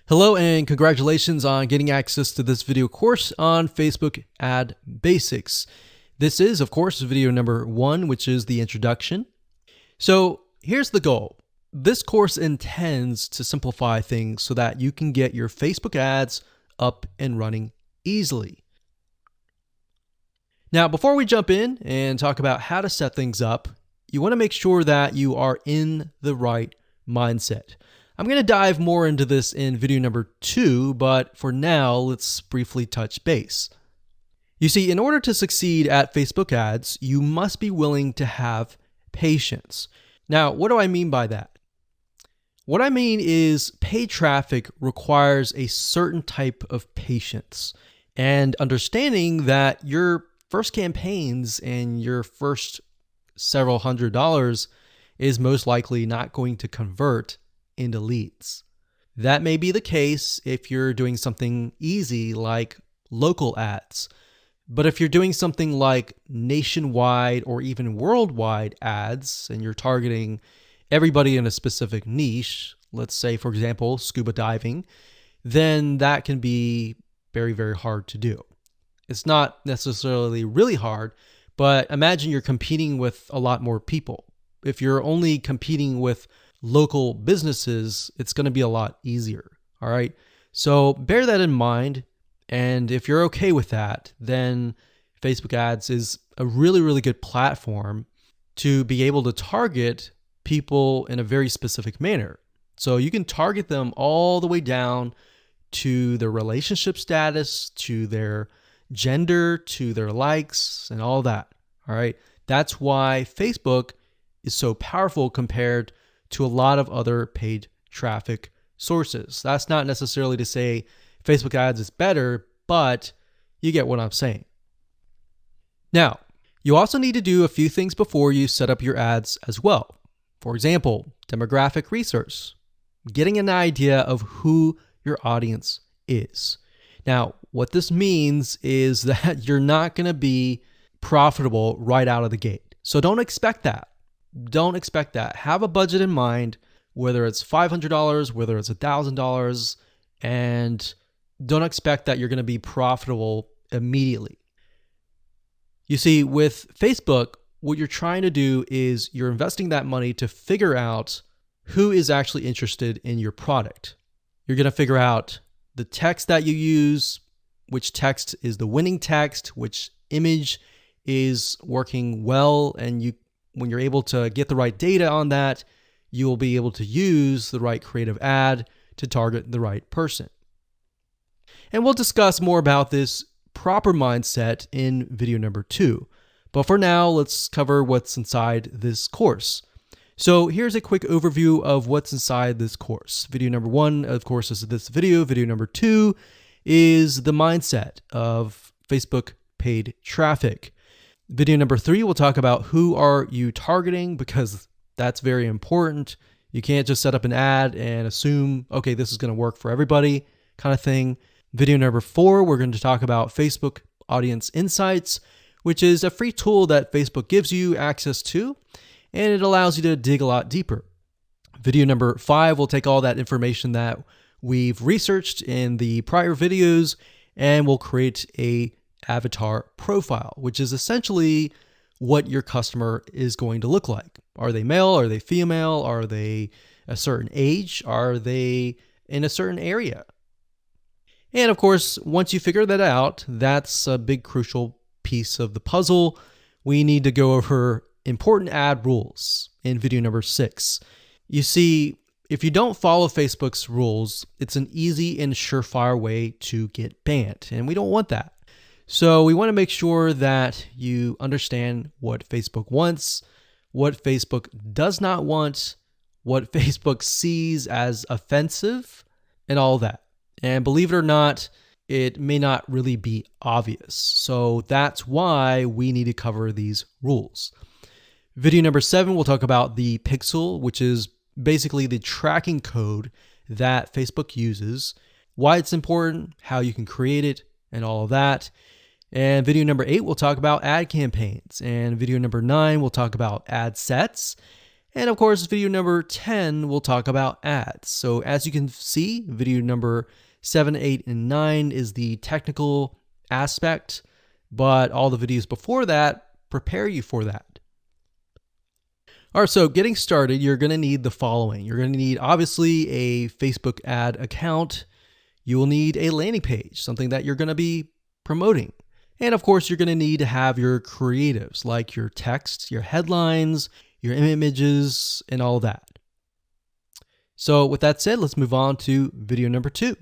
Hello and congratulations on getting access to this video course on Facebook Ad Basics. This is, of course, video number 1, which is the introduction. So here's the goal. This course intends to simplify things so that you can get your Facebook ads up and running easily. Now, before we jump in and talk about how to set things up, you want to make sure that you are in the right mindset. I'm going to dive more into this in video number 2, but for now, let's briefly touch base. You see, in order to succeed at Facebook ads, you must be willing to have patience. Now, what do I mean by that? What I mean is paid traffic requires a certain type of patience and understanding that your first campaigns and your first several $100s is most likely not going to convert into leads. That may be the case if you're doing something easy like local ads. But if you're doing something like nationwide or even worldwide ads and you're targeting everybody in a specific niche, let's say, for example, scuba diving, then that can be very, very hard to do. It's not necessarily really hard, but imagine you're competing with a lot more people. If you're only competing with local businesses, it's going to be a lot easier. All right. So bear that in mind. And if you're okay with that, then Facebook ads is a really, really good platform to be able to target people in a very specific manner. So you can target them all the way down to their relationship status, to their gender, to their likes, and all that. All right. That's why Facebook is so powerful compared to a lot of other paid traffic sources. That's not necessarily to say Facebook ads is better, but you get what I'm saying. Now, you also need to do a few things before you set up your ads as well. For example, demographic research, getting an idea of who your audience is. Now, what this means is that you're not going to be profitable right out of the gate. So don't expect that. Don't expect that. Have a budget in mind, whether it's $500, whether it's $1,000, and don't expect that you're going to be profitable immediately. You see, with Facebook, what you're trying to do is you're investing that money to figure out who is actually interested in your product. You're going to figure out the text that you use, which text is the winning text, which image is working well, and when you're able to get the right data on that, you will be able to use the right creative ad to target the right person. And we'll discuss more about this proper mindset in video number 2. But for now, let's cover what's inside this course. So here's a quick overview of what's inside this course. Video number 1, of course, is this video. Video number 2 is the mindset of Facebook paid traffic. Video number 3, we'll talk about who are you targeting, because that's very important. You can't just set up an ad and assume, okay, this is going to work for everybody kind of thing. Video number 4, we're going to talk about Facebook Audience Insights, which is a free tool that Facebook gives you access to, and it allows you to dig a lot deeper. Video number 5, we'll take all that information that we've researched in the prior videos, and we'll create a avatar profile, which is essentially what your customer is going to look like. Are they male? Are they female? Are they a certain age? Are they in a certain area? And of course, once you figure that out, that's a big crucial piece of the puzzle. We need to go over important ad rules in video number 6. You see, if you don't follow Facebook's rules, it's an easy and surefire way to get banned, and we don't want that. So we want to make sure that you understand what Facebook wants, what Facebook does not want, what Facebook sees as offensive, and all that. And believe it or not, it may not really be obvious. So that's why we need to cover these rules. Video number 7, we'll talk about the pixel, which is basically the tracking code that Facebook uses, why it's important, how you can create it, and all of that. And video number 8, we'll talk about ad campaigns. And video number 9, we'll talk about ad sets. And of course, video number 10 will talk about ads. So as you can see, video number 7, 8, and 9 is the technical aspect, but all the videos before that prepare you for that. All right, so getting started, you're going to need the following. You're going to need, obviously, a Facebook ad account. You will need a landing page, something that you're going to be promoting. And of course, you're going to need to have your creatives, like your text, your headlines, your images, and all that. So with that said, let's move on to video number 2.